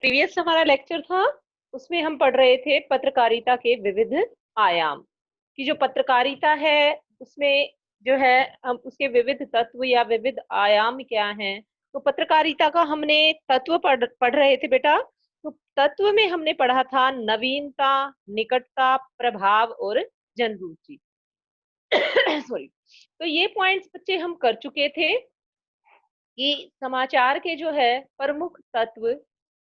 Previous हमारा lecture था, उसमें हम पढ़ रहे थे पत्रकारिता के विविध आयाम कि जो पत्रकारिता है उसमें जो है हम उसके विविध तत्व या विविध आयाम क्या हैं। तो पत्रकारिता का हमने तत्व पढ़ रहे थे बेटा। तो तत्व में हमने पढ़ा था नवीनता, निकटता, प्रभाव और जनरुचि। सॉरी। तो ये पॉइंट्स बच्चे हम कर चुके थे कि समाचार के जो है प्रमुख तत्व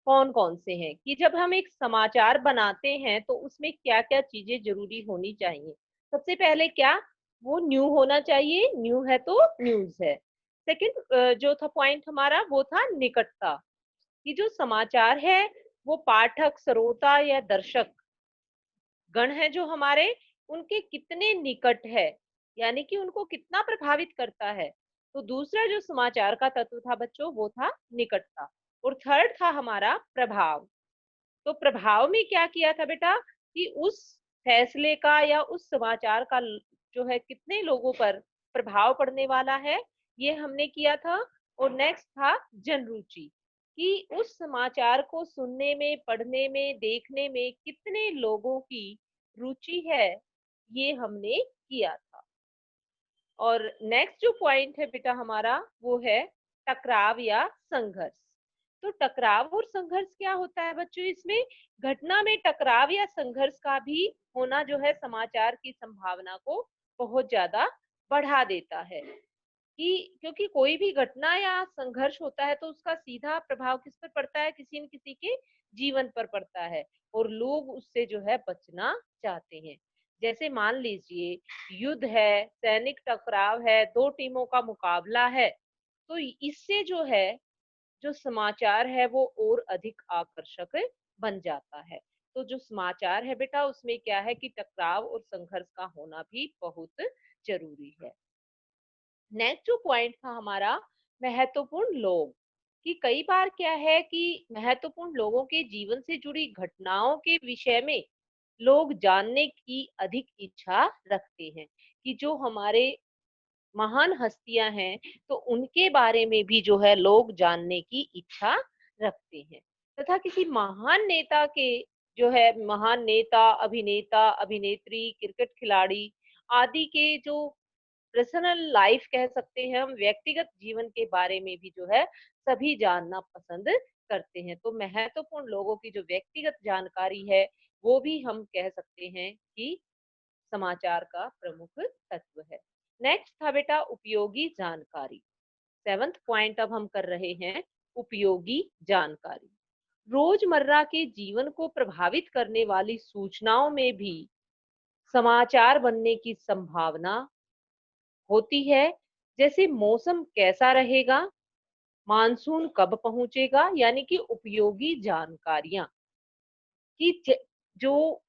कौन कौन से हैं, कि जब हम एक समाचार बनाते हैं तो उसमें क्या क्या चीजें जरूरी होनी चाहिए। सबसे पहले क्या, वो न्यू होना चाहिए, न्यू है तो न्यूज है। सेकंड जो था पॉइंट हमारा वो था निकटता, कि जो समाचार है वो पाठक, श्रोता या दर्शक गण है जो हमारे, उनके कितने निकट है, यानी कि उनको कितना प्रभावित करता है। तो दूसरा जो समाचार का तत्व था बच्चों वो था निकटता। और थर्ड था हमारा प्रभाव। तो प्रभाव में क्या किया था बेटा, कि उस फैसले का या उस समाचार का जो है कितने लोगों पर प्रभाव पड़ने वाला है, ये हमने किया था। और नेक्स्ट था जनरुचि, कि उस समाचार को सुनने में, पढ़ने में, देखने में कितने लोगों की रुचि है, ये हमने किया था। और नेक्स्ट जो पॉइंट है बेटा हमारा वो है टकराव या संघर्ष। तो टकराव और संघर्ष क्या होता है बच्चों, इसमें घटना में टकराव या संघर्ष का भी होना जो है समाचार की संभावना को बहुत ज्यादा बढ़ा देता है। कि क्योंकि कोई भी घटना या संघर्ष होता है तो उसका सीधा प्रभाव किस पर पड़ता है, किसी न किसी के जीवन पर पड़ता है, और लोग उससे जो है बचना चाहते हैं। जैसे मान लीजिए युद्ध है, सैनिक टकराव है, दो टीमों का मुकाबला है, तो इससे जो है जो समाचार है वो और अधिक आकर्षक बन जाता है। तो जो समाचार है बेटा उसमें क्या है कि टकराव और संघर्ष का होना भी बहुत जरूरी है। नेक्स्ट जो पॉइंट था हमारा महत्वपूर्ण लोग, कि कई बार क्या है कि महत्वपूर्ण लोगों के जीवन से जुड़ी घटनाओं के विषय में लोग जानने की अधिक इच्छा रखते हैं, कि जो हमारे महान हस्तियां हैं तो उनके बारे में भी जो है लोग जानने की इच्छा रखते हैं। तथा किसी महान नेता के जो है महान नेता, अभिनेता, अभिनेत्री, क्रिकेट खिलाड़ी आदि के जो पर्सनल लाइफ कह सकते हैं हम, व्यक्तिगत जीवन के बारे में भी जो है सभी जानना पसंद करते हैं। तो महत्वपूर्ण लोगों की जो व्यक्तिगत जानकारी है वो भी हम कह सकते हैं कि समाचार का प्रमुख तत्व है। नेक्स्ट था बेटा उपयोगी जानकारी। सेवंथ पॉइंट अब हम कर रहे हैं उपयोगी जानकारी। रोजमर्रा के जीवन को प्रभावित करने वाली सूचनाओं में भी समाचार बनने की संभावना होती है। जैसे मौसम कैसा रहेगा, मानसून कब पहुंचेगा, यानी कि उपयोगी जानकारियां, कि जो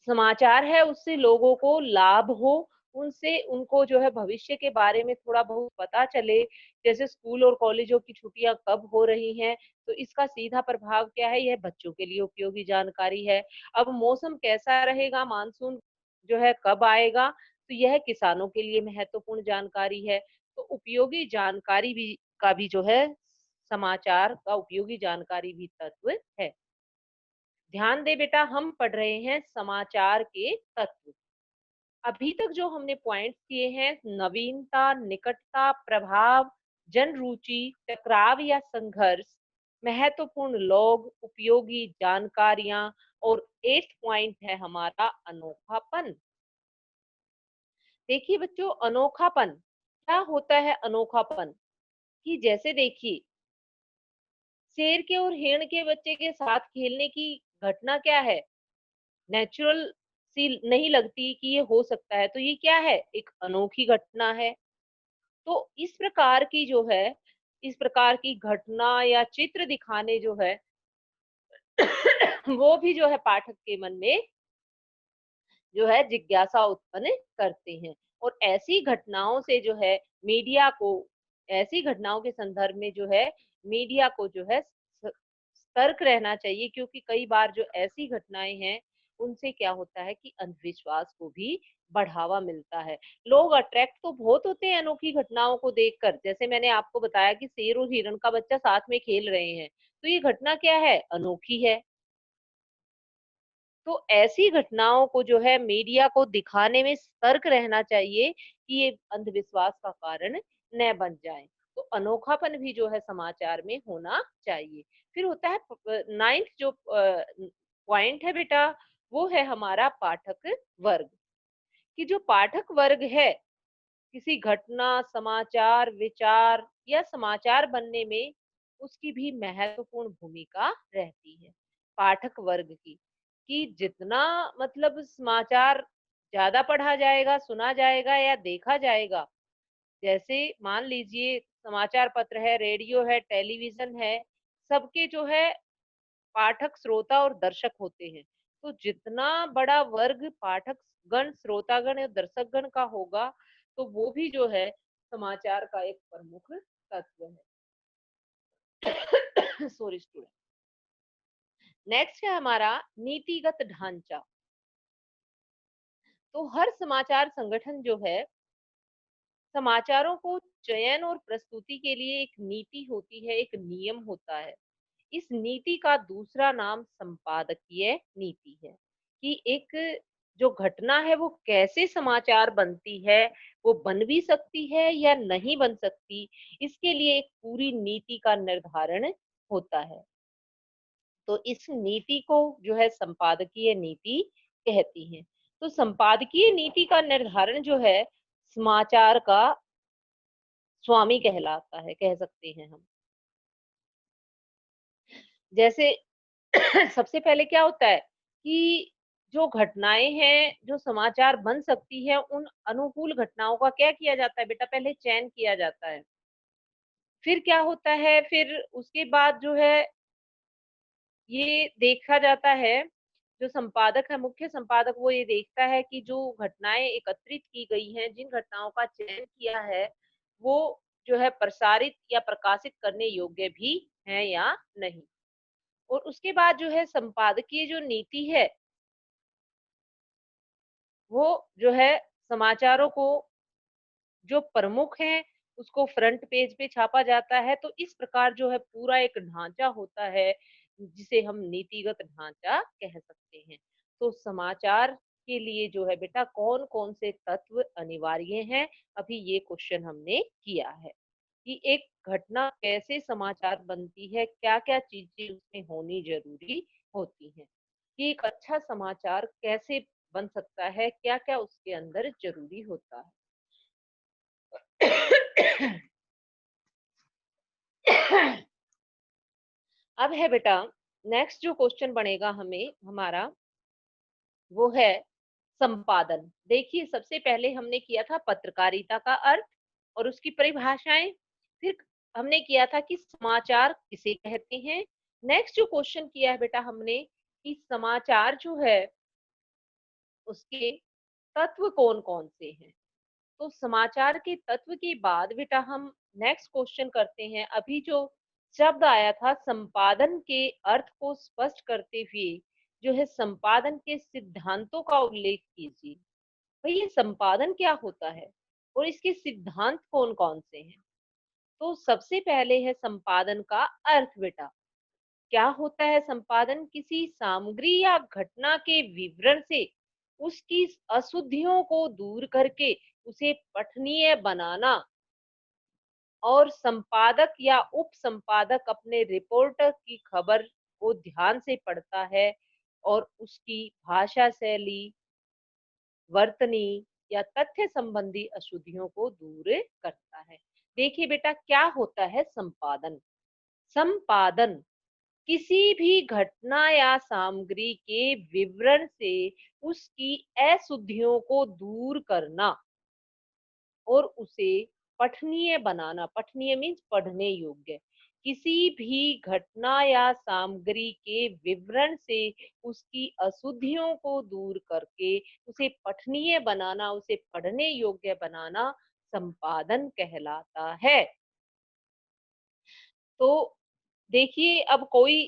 समाचार है उससे लोगों को लाभ हो, उनसे उनको जो है भविष्य के बारे में थोड़ा बहुत पता चले। जैसे स्कूल और कॉलेजों की छुट्टियां कब हो रही हैं, तो इसका सीधा प्रभाव क्या है, यह बच्चों के लिए उपयोगी जानकारी है। अब मौसम कैसा रहेगा, मानसून जो है कब आएगा, तो यह किसानों के लिए महत्वपूर्ण जानकारी है। तो उपयोगी जानकारी भी का भी जो है समाचार का उपयोगी जानकारी भी तत्व है। ध्यान दे बेटा, हम पढ़ रहे हैं समाचार के तत्व। अभी तक जो हमने पॉइंट्स किए हैं नवीनता, निकटता, प्रभाव, जनरुचि, टकराव या संघर्ष, महत्वपूर्ण लोग, उपयोगी जानकारियां, और 8th पॉइंट है हमारा अनोखापन। देखिए बच्चों अनोखापन क्या होता है। अनोखापन कि जैसे देखिए शेर के और हिरण के बच्चे के साथ खेलने की घटना क्या है, नेचुरल सी नहीं लगती कि ये हो सकता है, तो ये क्या है, एक अनोखी घटना है। तो इस प्रकार की जो है, इस प्रकार की घटना या चित्र दिखाने जो है वो भी जो है पाठक के मन में जो है जिज्ञासा उत्पन्न करते हैं। और ऐसी घटनाओं से जो है मीडिया को, ऐसी घटनाओं के संदर्भ में जो है मीडिया को जो है सतर्क रहना चाहिए, क्योंकि कई बार जो ऐसी घटनाएं हैं उनसे क्या होता है कि अंधविश्वास को भी बढ़ावा मिलता है। लोग अट्रैक्ट तो बहुत होते हैं अनोखी घटनाओं को देखकर, जैसे मैंने आपको बताया कि शेर और हिरण का बच्चा साथ में खेल रहे हैं, तो ये घटना क्या है? अनोखी है। तो ऐसी घटनाओं को जो है मीडिया को दिखाने में सतर्क रहना चाहिए कि ये अंधविश्वास का कारण न बन जाए। तो अनोखापन भी जो है समाचार में होना चाहिए। फिर होता है 9th जो पॉइंट है बेटा, वो है हमारा पाठक वर्ग। कि जो पाठक वर्ग है, किसी घटना, समाचार, विचार या समाचार बनने में उसकी भी महत्वपूर्ण भूमिका रहती है। पाठक वर्ग की, कि जितना मतलब समाचार ज़्यादा पढ़ा जाएगा, सुना जाएगा या देखा जाएगा, जैसे मान लीजिए समाचार पत्र है, रेडियो है, टेलीविज़न है, सबके जो है पाठक, श्रोता और दर्शक होते हैं। तो जितना बड़ा वर्ग पाठक गण, श्रोतागण या दर्शकगण का होगा, तो वो भी जो है समाचार का एक प्रमुख तत्व है। Sorry student. नेक्स्ट है हमारा नीतिगत ढांचा। तो हर समाचार संगठन जो है समाचारों को चयन और प्रस्तुति के लिए एक नीति होती है, एक नियम होता है। इस नीति का दूसरा नाम संपादकीय नीति है, कि एक जो घटना है वो कैसे समाचार बनती है, वो बन भी सकती है या नहीं बन सकती, इसके लिए एक पूरी नीति का निर्धारण होता है। तो इस नीति को जो है संपादकीय नीति कहती हैं। तो संपादकीय नीति का निर्धारण जो है समाचार का स्वामी कहलाता है, कह सकते हैं हम। जैसे सबसे पहले क्या होता है कि जो घटनाएं हैं, जो समाचार बन सकती है, उन अनुकूल घटनाओं का क्या किया जाता है बेटा? पहले चयन किया जाता है। फिर क्या होता है, फिर उसके बाद जो है ये देखा जाता है, जो संपादक है, मुख्य संपादक, वो ये देखता है कि जो घटनाएं एकत्रित की गई हैं, जिन घटनाओं का चयन किया है, वो जो है प्रसारित या प्रकाशित करने योग्य भी है या नहीं। और उसके बाद जो है संपादकीय जो नीति है, वो जो है समाचारों को जो प्रमुख हैं, उसको फ्रंट पेज पे छापा जाता है। तो इस प्रकार जो है पूरा एक ढांचा होता है, जिसे हम नीतिगत ढांचा कह सकते हैं। तो समाचार के लिए जो है बेटा कौन-कौन से तत्व अनिवार्य हैं, अभी ये क्वेश्चन हमने किया है। कि एक घटना कैसे समाचार बनती है, क्या-क्या चीज़ें उसमें होनी ज़रूरी होती हैं। कि एक अच्छा समाचार कैसे बन सकता है, क्या-क्या उसके अंदर ज़रूरी होता है। अब है बेटा, नेक्स्ट जो क्वेश्चन बनेगा हमें हमारा, वो है संपादन। देखिए सबसे पहले हमने किया था पत्रकारिता का अर्थ और उसकी परिभाषाएं, फिर हमने किया था कि समाचार किसे कहते हैं। नेक्स्ट जो क्वेश्चन किया है बेटा हमने, कि समाचार जो है उसके तत्व कौन-कौन से हैं। तो समाचार के तत्व के बाद बेटा हम नेक्स्ट क्वेश्चन करते हैं। अभी जो शब्द आया था संपादन के अर्थ को स्पष्ट करते हुए जो है संपादन के सिद्धांतों का उल्लेख कीजिए। भाई ये संपादन क्या होता है और इसके सिद्धांत कौन-कौन से हैं? तो सबसे पहले है संपादन का अर्थ बेटा। क्या होता है संपादन? किसी सामग्री या घटना के विवरण से उसकी अशुद्धियों को दूर करके उसे पठनीय बनाना, और संपादक या उप संपादक अपने रिपोर्टर की खबर को ध्यान से पढ़ता है और उसकी भाषा शैली, वर्तनी या तथ्य संबंधी अशुद्धियों को दूर करता है। देखिए बेटा क्या होता है संपादन। संपादन किसी भी घटना या सामग्री के विवरण से उसकी अशुद्धियों को दूर करना और उसे पठनीय बनाना। पठनीय मीन्स पढ़ने योग्य। किसी भी घटना या सामग्री के विवरण से उसकी अशुद्धियों को दूर करके उसे पठनीय बनाना, उसे पढ़ने योग्य बनाना संपादन कहलाता है। तो देखिए अब कोई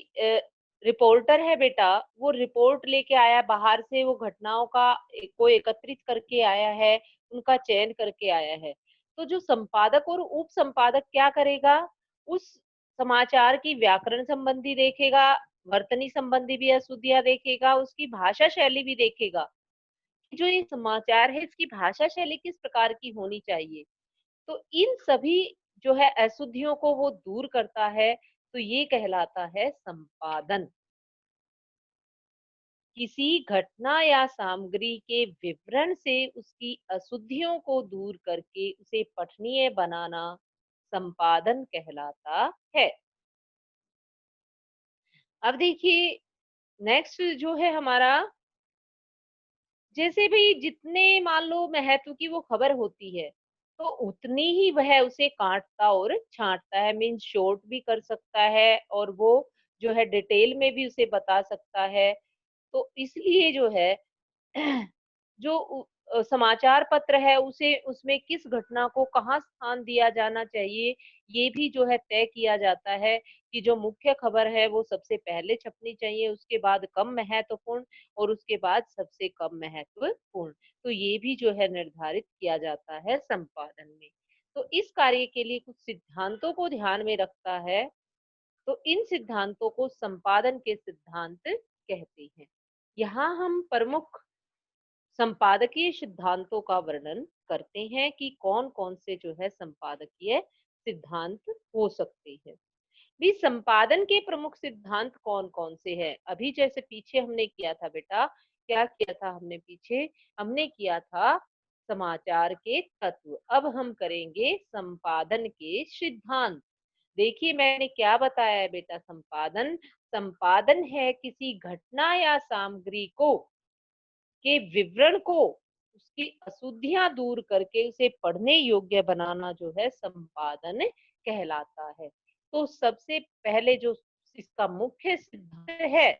रिपोर्टर है बेटा, वो रिपोर्ट लेके आया बाहर से, वो घटनाओं का को एकत्रित करके आया है, उनका चयन करके आया है। तो जो संपादक और उप संपादक क्या करेगा, उस समाचार की व्याकरण संबंधी देखेगा, वर्तनी संबंधी भी अशुद्धियां देखेगा, उसकी भाषा शैली भी देखेगा। जो ये समाचार है इसकी भाषा शैली किस प्रकार की होनी चाहिए। तो इन सभी जो है अशुद्धियों को वो दूर करता है, तो ये कहलाता है संपादन। किसी घटना या सामग्री के विवरण से उसकी अशुद्धियों को दूर करके उसे पठनीय बनाना संपादन कहलाता है। अब देखिए नेक्स्ट जो है हमारा, जैसे भी जितने मान लो महत्व की वो खबर होती है, तो उतनी ही वह उसे काटता और छांटता है, मीन्स शॉर्ट भी कर सकता है और वो जो है डिटेल में भी उसे बता सकता है। तो इसलिए जो है जो समाचार पत्र है उसे उसमें किस घटना को कहाँ स्थान दिया जाना चाहिए, ये भी जो है तय किया जाता है कि जो मुख्य खबर है वो सबसे पहले छपनी चाहिए, उसके बाद कम महत्वपूर्ण और उसके बाद सबसे कम महत्वपूर्ण। तो ये भी जो है निर्धारित किया जाता है संपादन में। तो इस कार्य के लिए कुछ सिद्धांतों को ध्यान में रखता है, तो इन सिद्धांतों को संपादन के सिद्धांत कहते हैं। यहाँ हम प्रमुख संपादकीय सिद्धांतों का वर्णन करते हैं कि कौन कौन से जो है संपादकीय सिद्धांत हो सकते हैं। भी संपादन के प्रमुख सिद्धांत कौन कौन से हैं? अभी जैसे पीछे हमने किया था बेटा, क्या किया था हमने पीछे, हमने किया था समाचार के तत्व, अब हम करेंगे संपादन के सिद्धांत। देखिए मैंने क्या बताया है बेटा, संपादन, संपादन है किसी घटना या सामग्री को के विवरण को उसकी अशुद्धियां दूर करके उसे पढ़ने योग्य बनाना जो है संपादन कहलाता है। तो सबसे पहले जो इसका मुख्य सिद्धांत है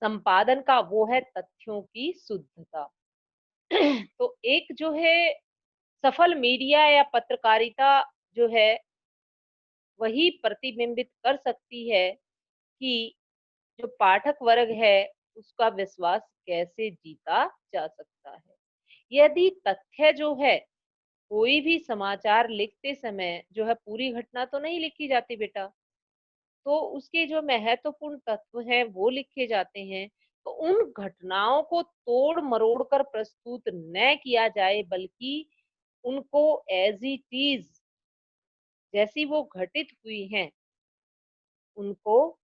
संपादन का, वो है तथ्यों की शुद्धता। तो एक जो है सफल मीडिया या पत्रकारिता जो है वही प्रतिबिंबित कर सकती है कि जो पाठक वर्ग है उसका विश्वास कैसे जीता जा सकता है। यदि तथ्य जो है, कोई भी समाचार लिखते समय जो है पूरी घटना तो नहीं लिखी जाती बेटा, तो उसके जो महत्वपूर्ण तत्व हैं वो लिखे जाते हैं। तो उन घटनाओं को तोड़ मरोड़ कर प्रस्तुत न किया जाए, बल्कि उनको एज इट इज जैसी वो घटित हुई हैं उनको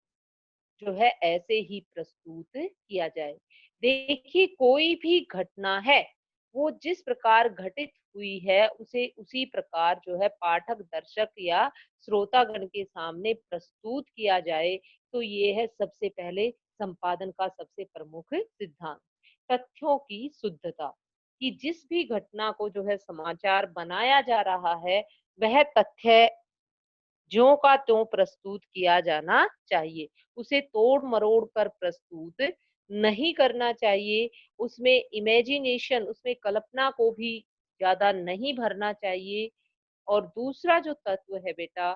जो है ऐसे ही प्रस्तुत किया जाए। देखिए कोई भी घटना है वो जिस प्रकार घटित हुई है उसे उसी प्रकार जो है पाठक दर्शक या श्रोतागण के सामने प्रस्तुत किया जाए। तो ये है सबसे पहले संपादन का सबसे प्रमुख सिद्धांत, तथ्यों की शुद्धता। कि जिस भी घटना को जो है समाचार बनाया जा रहा है वह तथ्य ज्यों का त्यों प्रस्तुत किया जाना चाहिए, उसे तोड़ मरोड़ कर प्रस्तुत नहीं करना चाहिए, उसमें इमेजिनेशन, उसमें कल्पना को भी ज्यादा नहीं भरना चाहिए। और दूसरा जो तत्व है बेटा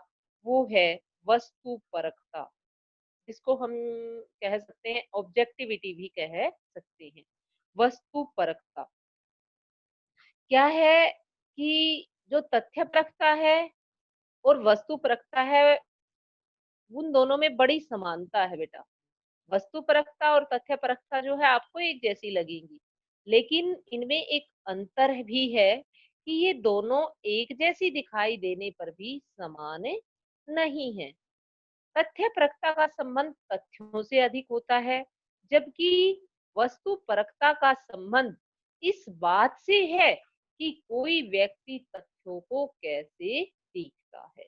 वो है वस्तु परकता, इसको हम कह सकते हैं ऑब्जेक्टिविटी भी कह सकते हैं। वस्तु परकता क्या है कि जो तथ्य परकता है और वस्तु परकता है उन दोनों में बड़ी समानता है बेटा। वस्तुपरकता और तथ्यपरकता जो है आपको एक जैसी लगेंगी, लेकिन इनमें एक अंतर भी है कि ये दोनों एक जैसी दिखाई देने पर भी समान नहीं है। तथ्यपरकता का संबंध तथ्यों से अधिक होता है, जबकि वस्तुपरकता का संबंध इस बात से है कि कोई व्यक्ति तथ्यों को कैसे देखता है।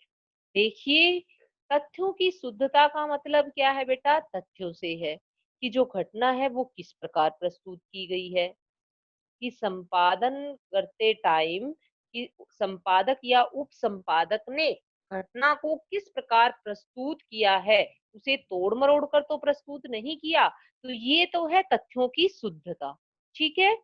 देखिए तथ्यों की शुद्धता का मतलब क्या है बेटा, तथ्यों से है कि जो घटना है वो किस प्रकार प्रस्तुत की गई है, कि संपादन करते टाइम कि संपादक या उप संपादक ने घटना को किस प्रकार प्रस्तुत किया है, उसे तोड़ मरोड़ कर तो प्रस्तुत नहीं किया। तो ये तो है तथ्यों की शुद्धता। ठीक है,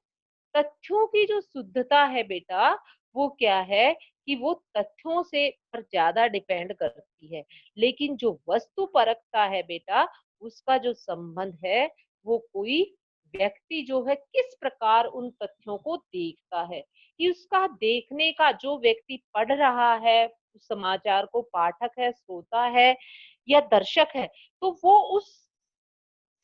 तथ्यों की जो शुद्धता है बेटा वो क्या है कि वो तथ्यों से पर ज्यादा डिपेंड करती है। लेकिन जो वस्तु परखता है बेटा, उसका जो संबंध है वो कोई व्यक्ति जो है किस प्रकार उन तथ्यों को देखता है, कि उसका देखने का जो व्यक्ति पढ़ रहा है उस समाचार को, पाठक है, श्रोता है या दर्शक है, तो वो उस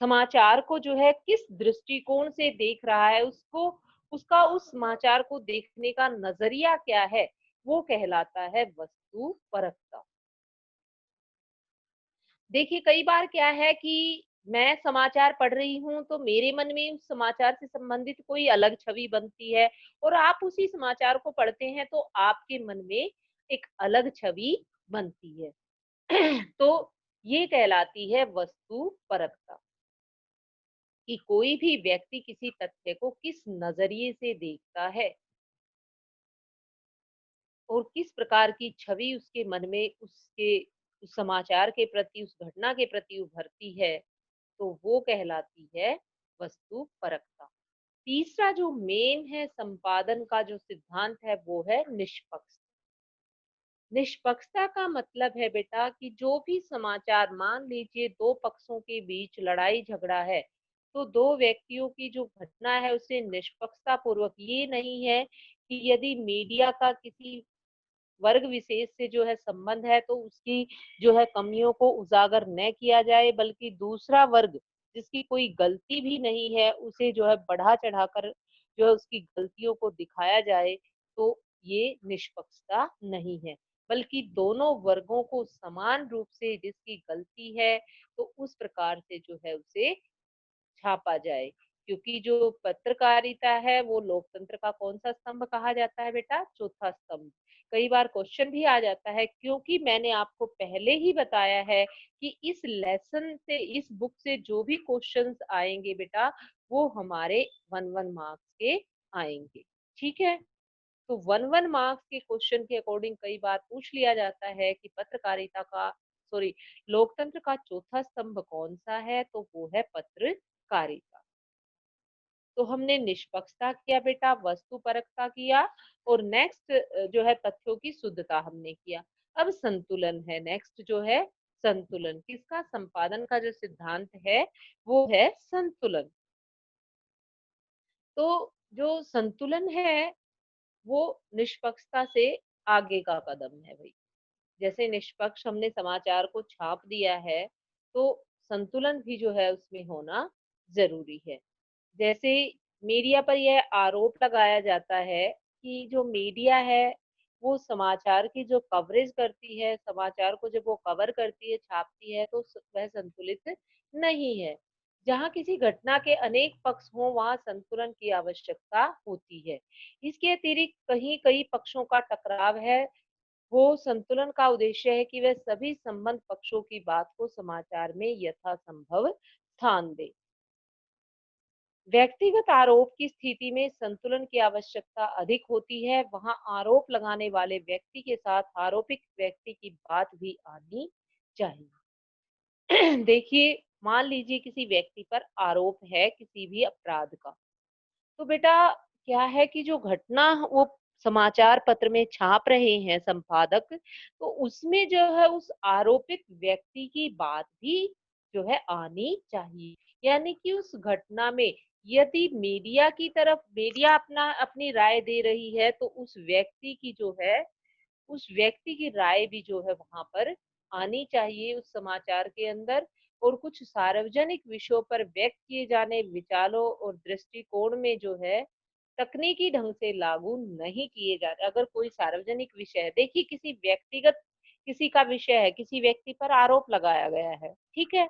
समाचार को जो है किस दृष्टिकोण से देख रहा है, उसको उसका उस समाचार को देखने का नजरिया क्या है, वो कहलाता है वस्तु परखता। देखिए कई बार क्या है कि मैं समाचार पढ़ रही हूँ तो मेरे मन में उस समाचार से संबंधित कोई अलग छवि बनती है, और आप उसी समाचार को पढ़ते हैं तो आपके मन में एक अलग छवि बनती है। तो ये कहलाती है वस्तु परकता, कि कोई भी व्यक्ति किसी तथ्य को किस नजरिए से देखता है और किस प्रकार की छवि उसके मन में उसके उस समाचार के प्रति, उस घटना के प्रति उभरती है, तो वो कहलाती है वस्तु परकता। तीसरा जो मेन है संपादन का जो सिद्धांत है वो है निष्पक्ष। निष्पक्षता का मतलब है बेटा कि जो भी समाचार, मान लीजिए दो पक्षों के बीच लड़ाई झगड़ा है, तो दो व्यक्तियों की जो घटना है उसे निष्पक्षता पूर्वक, ये नहीं है कि यदि मीडिया का किसी वर्ग विशेष से जो है संबंध है तो उसकी जो है कमियों को उजागर न किया जाए, बल्कि दूसरा वर्ग जिसकी कोई गलती भी नहीं है उसे जो है बढ़ा चढ़ाकर जो है उसकी गलतियों को दिखाया जाए, तो ये निष्पक्षता नहीं है। बल्कि दोनों वर्गों को समान रूप से जिसकी गलती है तो उस प्रकार से जो है उसे छापा जाए। क्योंकि जो पत्रकारिता है वो लोकतंत्र का कौन सा स्तंभ कहा जाता है बेटा? चौथा स्तंभ। कई बार क्वेश्चन भी आ जाता है, क्योंकि मैंने आपको पहले ही बताया है कि इस लेसन से, इस बुक से जो भी क्वेश्चंस आएंगे बेटा, वो हमारे 1-1 मार्क्स के आएंगे। ठीक है? तो 1-1 मार्क्स के क्वेश्चन के अकॉर्डिंग कई बार पूछ लिया जाता है कि पत्रकारिता का, सॉरी, लोकतंत्र का चौथा स्तंभ कौन सा है, तो वो है पत्रकारिता। तो हमने निष्पक्षता किया बेटा, वस्तुपरकता किया, और नेक्स्ट जो है तथ्यों की शुद्धता हमने किया। अब संतुलन है, नेक्स्ट जो है संतुलन। किसका? संपादन का जो सिद्धांत है वो है संतुलन। तो जो संतुलन है वो निष्पक्षता से आगे का कदम है भाई। जैसे निष्पक्ष हमने समाचार को छाप दिया है, तो संतुलन भी जो है उसमें होना जरूरी है। जैसे मीडिया पर यह आरोप लगाया जाता है कि जो मीडिया है वो समाचार की जो कवरेज करती है, समाचार को जब वो कवर करती है, छापती है, तो वह संतुलित नहीं है। जहाँ किसी घटना के अनेक पक्ष हों वहाँ संतुलन की आवश्यकता होती है। इसके अतिरिक्त कहीं कई पक्षों का टकराव है, वो संतुलन का उद्देश्य है कि वह सभी संबंध पक्षों की बात को समाचार में यथासंभव स्थान दे। व्यक्तिगत आरोप की स्थिति में संतुलन की आवश्यकता अधिक होती है, वहां आरोप लगाने वाले व्यक्ति के साथ आरोपित व्यक्ति की बात भी आनी चाहिए। देखिए, मान लीजिए किसी व्यक्ति पर आरोप है किसी भी अपराध का, तो बेटा क्या है कि जो घटना वो समाचार पत्र में छाप रहे हैं संपादक, तो उसमें जो है उस आरोपित व्यक्ति की बात भी जो है आनी चाहिए। यानी कि उस घटना में यदि मीडिया की तरफ, मीडिया अपना अपनी राय दे रही है, तो उस व्यक्ति की जो है, उस व्यक्ति की राय भी जो है वहां पर आनी चाहिए उस समाचार के अंदर। और कुछ सार्वजनिक विषयों पर व्यक्त किए जाने विचारों और दृष्टिकोण में जो है तकनीकी ढंग से लागू नहीं किए जा रहे। अगर कोई सार्वजनिक विषय है, देखिए किसी व्यक्तिगत किसी का विषय है, किसी व्यक्ति पर आरोप लगाया गया है, ठीक है,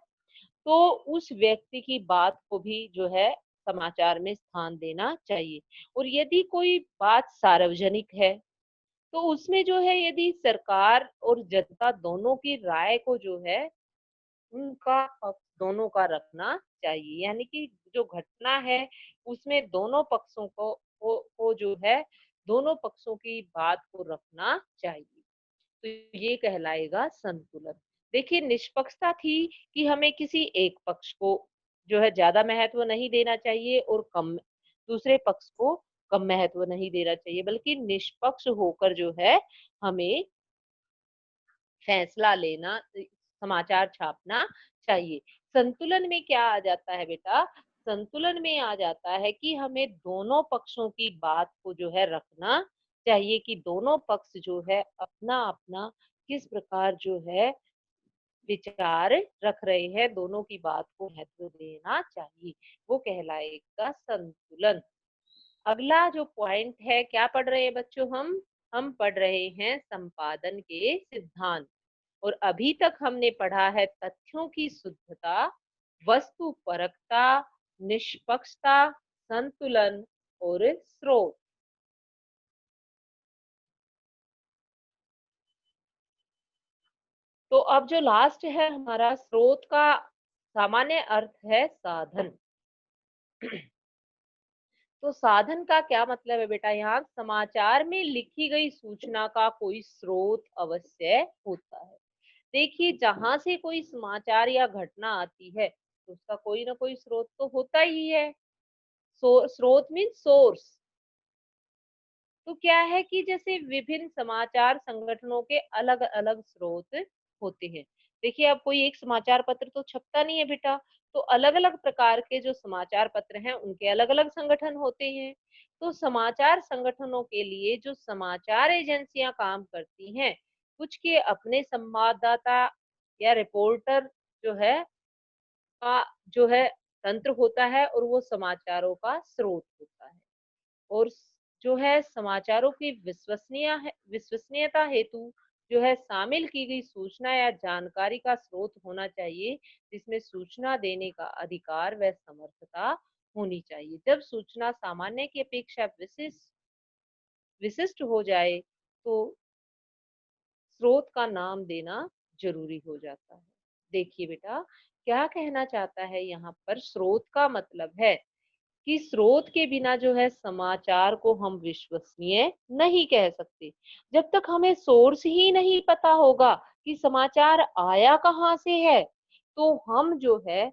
तो उस व्यक्ति की बात को भी जो है समाचार में स्थान देना चाहिए। और यदि कोई बात सार्वजनिक है, तो उसमें जो है यदि सरकार और जनता दोनों की राय को जो है उनका पक्ष दोनों का रखना चाहिए। यानी कि जो घटना है उसमें दोनों पक्षों को जो है दोनों पक्षों की बात को रखना चाहिए। तो ये कहलाएगा संतुलन। देखिए निष्पक्षता थी कि हमें किसी एक पक्ष को जो है ज्यादा महत्व नहीं देना चाहिए और कम दूसरे पक्ष को कम महत्व नहीं देना चाहिए, बल्कि निष्पक्ष होकर जो है हमें फैसला लेना, समाचार छापना चाहिए। संतुलन में क्या आ जाता है बेटा? संतुलन में आ जाता है कि हमें दोनों पक्षों की बात को जो है रखना चाहिए, कि दोनों पक्ष जो है अपना अपना किस प्रकार जो है विचार रख रहे हैं, दोनों की बात को महत्व देना चाहिए। वो कहलाएगा संतुलन। अगला जो पॉइंट है, क्या पढ़ रहे हैं बच्चों हम पढ़ रहे हैं संपादन के सिद्धांत। और अभी तक हमने पढ़ा है तथ्यों की शुद्धता, वस्तुपरकता, निष्पक्षता, संतुलन और स्रोत। तो अब जो लास्ट है हमारा, स्रोत का सामान्य अर्थ है साधन। तो साधन का क्या मतलब है बेटा? यहाँ समाचार में लिखी गई सूचना का कोई स्रोत अवश्य होता है। देखिए, जहां से कोई समाचार या घटना आती है तो उसका कोई ना कोई स्रोत तो होता ही है। स्रोत मीन सोर्स। तो क्या है कि जैसे विभिन्न समाचार संगठनों के अलग अलग स्रोत होते हैं। देखिए, अब कोई एक समाचार पत्र तो छपता नहीं है बेटा, तो अलग अलग प्रकार के जो समाचार पत्र हैं उनके अलग अलग संगठन होते हैं। तो समाचार संगठनों के लिए जो समाचार एजेंसियां काम करती हैं, कुछ के अपने संवाददाता या रिपोर्टर जो है का जो है तंत्र होता है, और वो समाचारों का स्रोत होता है। और जो है समाचारों की विश्वसनीयता हेतु जो है शामिल की गई सूचना या जानकारी का स्रोत होना चाहिए, जिसमें सूचना देने का अधिकार व समर्थता होनी चाहिए। जब सूचना सामान्य की अपेक्षा विशिष्ट हो जाए तो स्रोत का नाम देना जरूरी हो जाता है। देखिए बेटा, क्या कहना चाहता है यहाँ पर? स्रोत का मतलब है कि स्रोत के बिना जो है समाचार को हम विश्वसनीय नहीं कह सकते। जब तक हमें सोर्स ही नहीं पता होगा कि समाचार आया कहाँ से है, तो हम जो है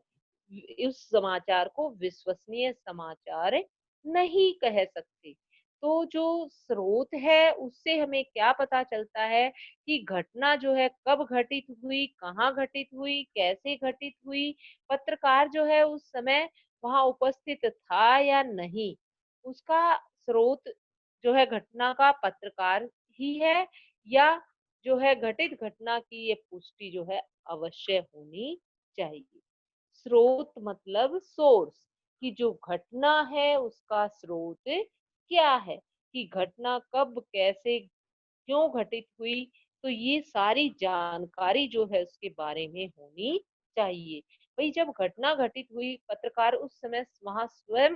उस समाचार को विश्वसनीय समाचार नहीं कह सकते। तो जो स्रोत है उससे हमें क्या पता चलता है कि घटना जो है कब घटित हुई, कहाँ घटित हुई, कैसे घटित हुई, पत्रकार जो है उस समय वहां उपस्थित था या नहीं। उसका स्रोत जो है घटना का पत्रकार ही है, या जो है घटित घटना की ये पुष्टि जो है अवश्य होनी चाहिए। स्रोत मतलब सोर्स, कि जो घटना है उसका स्रोत क्या है, कि घटना कब कैसे क्यों घटित हुई, तो ये सारी जानकारी जो है उसके बारे में होनी चाहिए। भाई, जब घटना घटित हुई, पत्रकार उस समय वहां स्वयं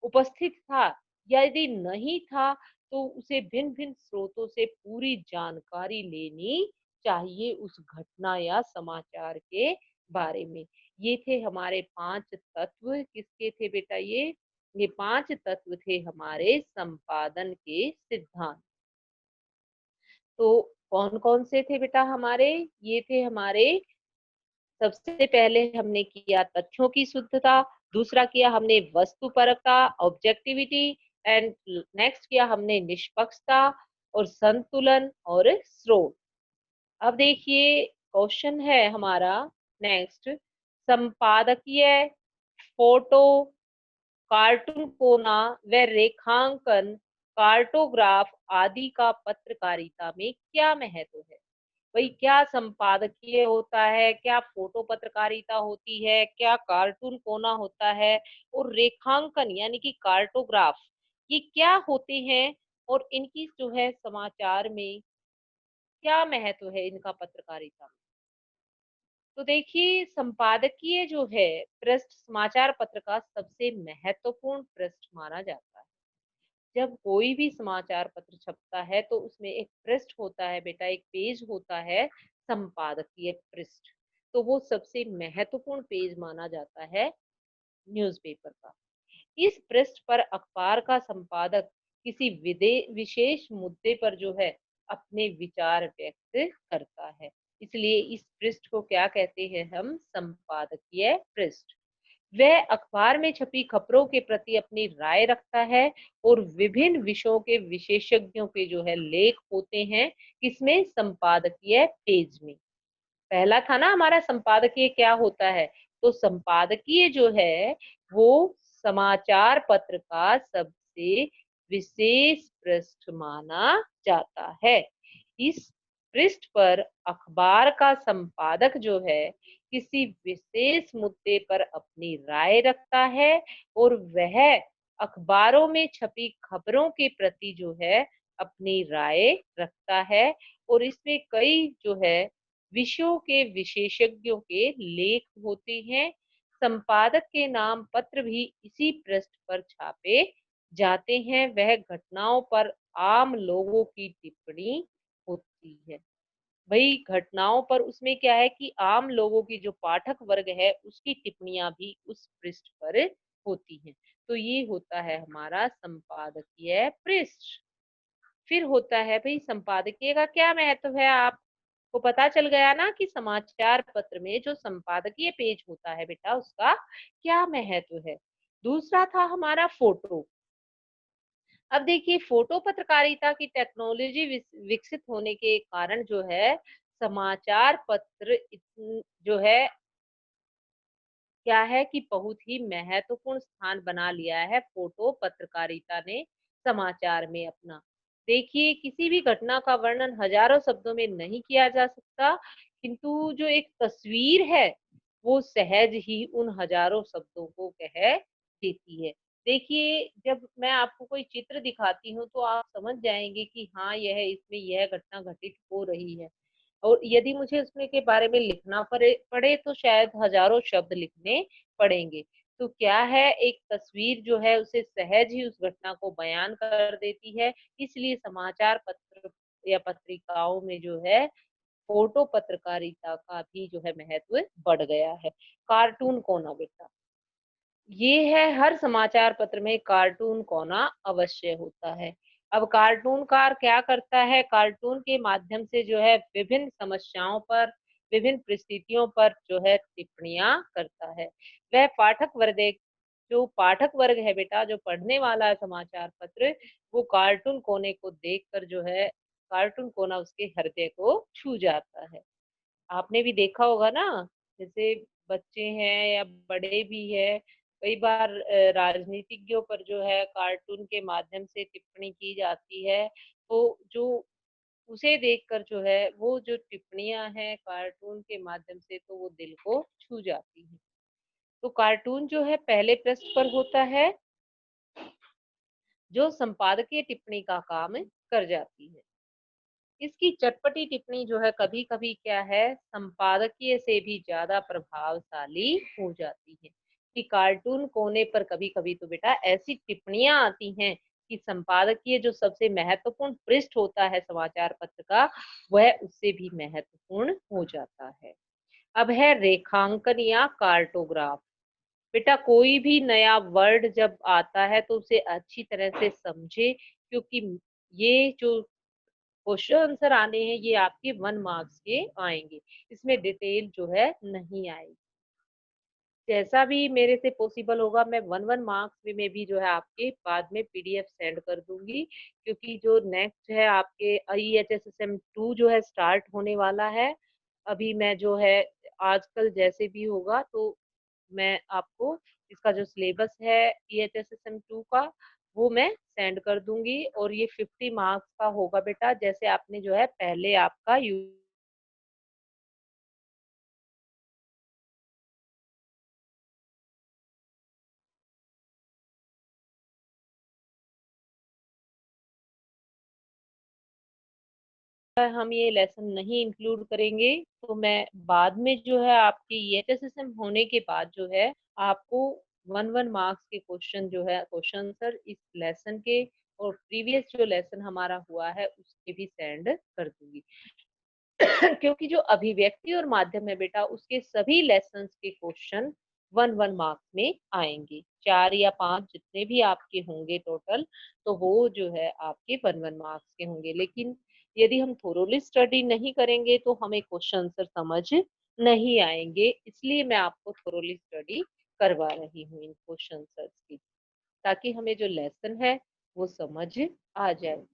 उपस्थित था या यदि नहीं था, तो उसे भिन्न भिन्न स्रोतों से पूरी जानकारी लेनी चाहिए उस घटना या समाचार के बारे में। ये थे हमारे 5 तत्व। किसके थे बेटा ये 5 तत्व थे हमारे संपादन के सिद्धांत। तो कौन कौन से थे बेटा हमारे? ये थे हमारे, सबसे पहले हमने किया तथ्यों की शुद्धता, दूसरा किया हमने वस्तुपरकता, ऑब्जेक्टिविटी, एंड नेक्स्ट किया हमने निष्पक्षता और संतुलन और स्रोत। अब देखिए, क्वेश्चन है हमारा नेक्स्ट, संपादकीय, फोटो, कार्टून कोना व रेखांकन, कार्टोग्राफ आदि का पत्रकारिता में क्या महत्व है? भाई, क्या संपादकीय होता है, क्या फोटो पत्रकारिता होती है, क्या कार्टून कोना होता है, और रेखांकन यानी कि कार्टोग्राफ, ये क्या होते हैं, और इनकी जो है समाचार में क्या महत्व है इनका पत्रकारिता में? तो देखिए, संपादकीय जो है पृष्ठ समाचार पत्र का सबसे महत्वपूर्ण पृष्ठ माना जाता है। जब कोई भी समाचार पत्र छपता है तो उसमें एक पृष्ठ होता है बेटा, एक पेज होता है संपादकीय पृष्ठ। तो वो सबसे महत्वपूर्ण पेज माना जाता है न्यूज़पेपर का। इस पृष्ठ पर अखबार का संपादक किसी विशेष मुद्दे पर जो है अपने विचार व्यक्त करता है। इसलिए इस पृष्ठ को क्या कहते हैं हम? संपादकीय पृष्ठ। वह अखबार में छपी खबरों के प्रति अपनी राय रखता है और विभिन्न विषयों के विशेषज्ञों के जो है लेख होते हैं किसमें, संपादकीय पेज में। पहला था ना हमारा संपादकीय क्या होता है, तो संपादकीय जो है वो समाचार पत्र का सबसे विशेष पृष्ठ माना जाता है। इस पृष्ठ पर अखबार का संपादक जो है किसी विशेष मुद्दे पर अपनी राय रखता है और वह अखबारों में छपी खबरों के प्रति जो है अपनी राय रखता है। और इसमें कई जो है विषयों के विशेषज्ञों के लेख होते हैं। संपादक के नाम पत्र भी इसी पृष्ठ पर छापे जाते हैं। वह घटनाओं पर आम लोगों की टिप्पणी होती है। वही घटनाओं पर उसमें क्या है कि आम लोगों की जो पाठक वर्ग है उसकी टिप्पणियां भी उस पृष्ठ पर होती हैं। तो ये होता है हमारा संपादकीय पृष्ठ। फिर होता है भाई संपादकीय का क्या महत्व है, आपको पता चल गया ना कि समाचार पत्र में जो संपादकीय पेज होता है बेटा उसका क्या महत्व है। दूसरा था हमारा फोटो। अब देखिए फोटो पत्रकारिता की टेक्नोलॉजी विकसित होने के कारण जो है समाचार पत्र जो है क्या है कि बहुत ही महत्वपूर्ण स्थान बना लिया है फोटो पत्रकारिता ने समाचार में अपना। देखिए किसी भी घटना का वर्णन हजारों शब्दों में नहीं किया जा सकता, किंतु जो एक तस्वीर है वो सहज ही उन हजारों शब्दों को कह देती है। देखिए जब मैं आपको कोई चित्र दिखाती हूँ तो आप समझ जाएंगे कि हाँ यह इसमें यह घटना घटित हो रही है, और यदि मुझे उसमें के बारे में लिखना पड़े पड़े तो शायद हजारों शब्द लिखने पड़ेंगे। तो क्या है, एक तस्वीर जो है उसे सहज ही उस घटना को बयान कर देती है। इसलिए समाचार पत्र या पत्रिकाओं में जो है फोटो पत्रकारिता का भी जो है महत्व बढ़ गया है। कार्टून कोना बेटा, ये है हर समाचार पत्र में कार्टून कोना अवश्य होता है। अब कार्टूनकार क्या करता है, कार्टून के माध्यम से जो है विभिन्न समस्याओं पर, विभिन्न परिस्थितियों पर जो है टिप्पणियां करता है। वह पाठक वर्ग है बेटा, जो पढ़ने वाला है समाचार पत्र, वो कार्टून कोने को देखकर जो है कार्टून कोना उसके हृदय को छू जाता है। आपने भी देखा होगा ना, जैसे बच्चे हैं या बड़े भी है, कई बार राजनीतिज्ञों पर जो है कार्टून के माध्यम से टिप्पणी की जाती है। तो जो उसे देखकर जो है वो जो टिप्पणियां हैं कार्टून के माध्यम से तो वो दिल को छू जाती है। तो कार्टून जो है पहले पृष्ठ पर होता है जो संपादकीय टिप्पणी का काम कर जाती है। इसकी चटपटी टिप्पणी जो है कभी कभी क्या है संपादकीय से भी ज्यादा प्रभावशाली हो जाती है। कि कार्टून कोने पर कभी कभी तो बेटा ऐसी टिप्पणियां आती हैं कि संपादकीय जो सबसे महत्वपूर्ण पृष्ठ होता है समाचार पत्र का वह उससे भी महत्वपूर्ण हो जाता है। अब है रेखांकन या कार्टोग्राफ। बेटा कोई भी नया वर्ड जब आता है तो उसे अच्छी तरह से समझे, क्योंकि ये जो क्वेश्चन आंसर आने हैं ये आपके 1 मार्क्स के आएंगे, इसमें डिटेल जो है नहीं आएगी। जैसा भी मेरे से पॉसिबल होगा मैं 1 1 मार्क्स में भी जो है आपके बाद में पीडीएफ सेंड कर दूंगी, क्योंकि जो नेक्स्ट है आपके IEHSSM 2 जो है स्टार्ट होने वाला है। अभी मैं जो है आजकल जैसे भी होगा तो मैं आपको इसका जो सिलेबस है EHSSM 2 का वो मैं सेंड कर दूंगी, और ये 50 मार्क्स का होगा बेटा, जैसे आपने जो है पहले आपका हम ये लेसन नहीं इंक्लूड करेंगे, तो मैं बाद में जो है आपकी EHSSM होने के बाद जो है आपको 1 1 मार्क्स के क्वेश्चन जो है क्वेश्चन आंसर इस लेसन के और प्रीवियस जो लेसन हमारा हुआ है उसके भी सेंड कर दूंगी। क्योंकि जो अभिव्यक्ति और माध्यम है बेटा उसके सभी लेसन के क्वेश्चन 1 1 मार्क्स में आएंगे, 4 या 5 जितने भी आपके होंगे टोटल, तो वो जो है आपके 1 1 मार्क्स के होंगे। लेकिन यदि हम थोरोली स्टडी नहीं करेंगे तो हमें क्वेश्चन आंसर समझ नहीं आएंगे, इसलिए मैं आपको थोरोली स्टडी करवा रही हूँ इन क्वेश्चन की, ताकि हमें जो लेसन है वो समझ आ जाए।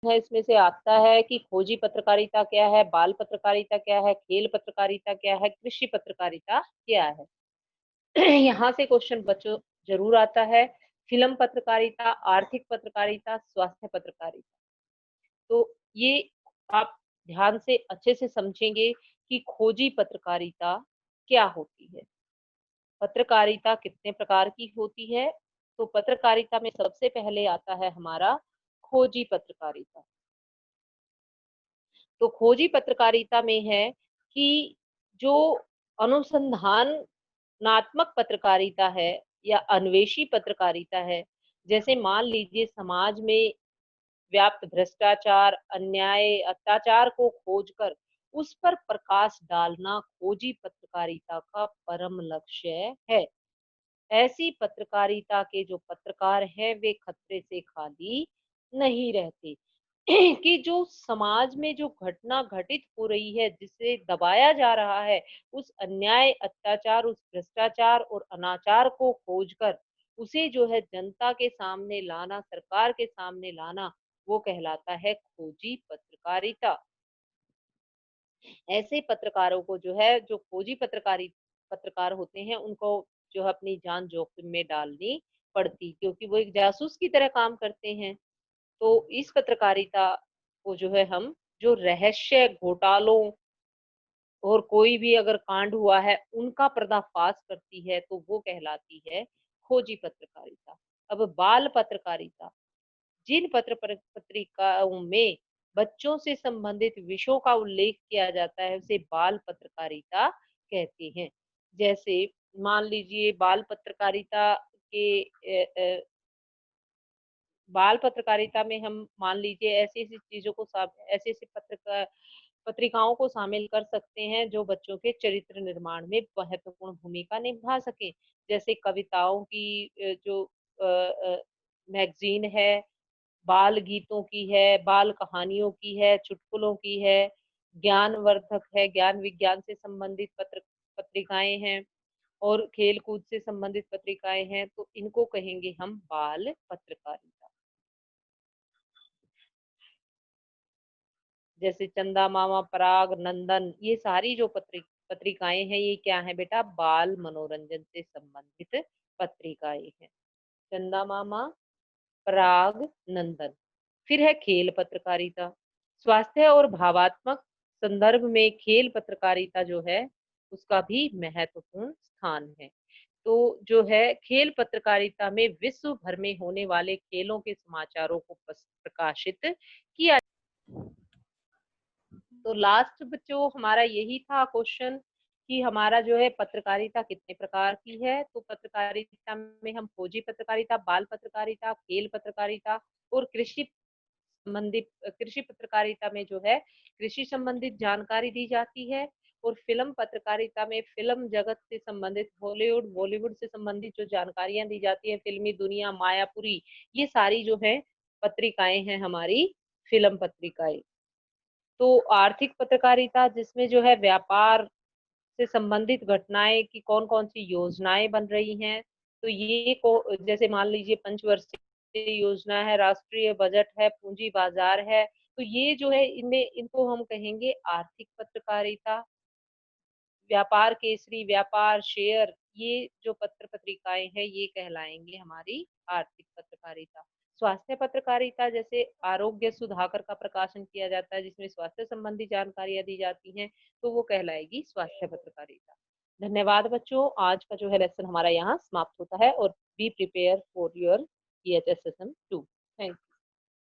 है इसमें से आता है कि खोजी पत्रकारिता क्या है, बाल पत्रकारिता क्या है, खेल पत्रकारिता क्या है, कृषि पत्रकारिता क्या है। यहाँ से क्वेश्चन बच्चों जरूर आता है। फिल्म पत्रकारिता, आर्थिक पत्रकारिता, स्वास्थ्य पत्रकारिता। तो ये आप ध्यान से अच्छे से समझेंगे कि खोजी पत्रकारिता क्या होती है, पत्रकारिता कितने प्रकार की होती है। तो पत्रकारिता में सबसे पहले आता है हमारा खोजी पत्रकारिता। तो खोजी पत्रकारिता में है कि जो अनुसंधानात्मक पत्रकारिता है या अन्वेषी पत्रकारिता है, जैसे मान लीजिए समाज में व्याप्त भ्रष्टाचार, अन्याय, अत्याचार को खोजकर उस पर प्रकाश डालना खोजी पत्रकारिता का परम लक्ष्य है। ऐसी पत्रकारिता के जो पत्रकार हैं वे खतरे से खाली नहीं रहते। कि जो समाज में जो घटना घटित हो रही है, जिसे दबाया जा रहा है, उस अन्याय, अत्याचार, उस भ्रष्टाचार और अनाचार को खोजकर उसे जो है जनता के सामने लाना, सरकार के सामने लाना, वो कहलाता है खोजी पत्रकारिता। ऐसे पत्रकारों को जो है, जो खोजी पत्रकार होते हैं, उनको जो है अपनी जान जोखिम में डालनी पड़ती, क्योंकि वो एक जासूस की तरह काम करते हैं। तो इस पत्रकारिता को जो है हम, जो रहस्य घोटालों और कोई भी अगर कांड हुआ है उनका पर्दाफाश करती है, तो वो कहलाती है खोजी पत्रकारिता। अब बाल पत्रकारिता, जिन पत्रिकाओं में बच्चों से संबंधित विषयों का उल्लेख किया जाता है उसे बाल पत्रकारिता कहते हैं। जैसे मान लीजिए बाल पत्रकारिता के बाल पत्रकारिता में हम मान लीजिए ऐसी-ऐसी चीज़ों को ऐसी-ऐसी पत्रिकाओं को शामिल कर सकते हैं जो बच्चों के चरित्र निर्माण में महत्वपूर्ण भूमिका निभा सकें। जैसे कविताओं की जो मैगज़ीन है, बाल गीतों की है, बाल कहानियों की है, चुटकुलों की है, ज्ञानवर्धक है, ज्ञान विज्ञान से संबंधित पत्रिकाएँ हैं और खेल-कूद से संबंधित पत्रिकाएँ हैं, तो इनको कहेंगे हम बाल पत्रकारिता। जैसे चंदा मामा, पराग, नंदन, ये सारी जो पत्रिकाएँ हैं, ये क्या है बेटा? बाल मनोरंजन से संबंधित पत्रिकाएँ हैं। चंदा मामा, पराग, नंदन। फिर है खेल पत्रकारिता। स्वास्थ्य और भावात्मक संदर्भ में खेल पत्रकारिता जो है, उसका भी महत्वपूर्ण स्थान है। तो जो है खेल पत्रकारिता में विश्व भर में होने वाले खेलों के समाचारों को प्रकाशित किया। तो लास्ट बच्चों हमारा यही था क्वेश्चन कि हमारा जो है पत्रकारिता कितने प्रकार की है। तो पत्रकारिता में हम खोजी पत्रकारिता, बाल पत्रकारिता, खेल पत्रकारिता और कृषि पत्रकारिता में जो है कृषि संबंधित जानकारी दी जाती है। और फिल्म पत्रकारिता में फिल्म जगत से संबंधित हॉलीवुड, बॉलीवुड से संबंधित जो जानकारियां दी जाती है, फिल्मी दुनिया, मायापुरी, ये सारी जो है पत्रिकाएं हैं हमारी फिल्म पत्रिकाएं। तो आर्थिक पत्रकारिता जिसमें जो है व्यापार से संबंधित घटनाएं की कौन-कौन सी योजनाएं बन रही हैं। तो ये को जैसे मान लीजिए पंचवर्षीय योजना है, राष्ट्रीय बजट है, पूंजी बाजार है। तो ये जो है इनमें इनको हम कहेंगे आर्थिक पत्रकारिता। व्यापार केसरी, व्यापार शेयर, ये जो पत्रिकाएं हैं ये कहलाएंगे हमारी आर्थिक पत्रकारिता। स्वास्थ्य पत्रकारिता जैसे आरोग्य सुधाकर का प्रकाशन किया जाता है जिसमें स्वास्थ्य संबंधी जानकारियां दी जाती हैं, तो वो कहलाएगी स्वास्थ्य पत्रकारिता। धन्यवाद बच्चों, आज का जो है लेसन हमारा यहाँ समाप्त होता है। और be prepare for your EHSSM 2। Thank you.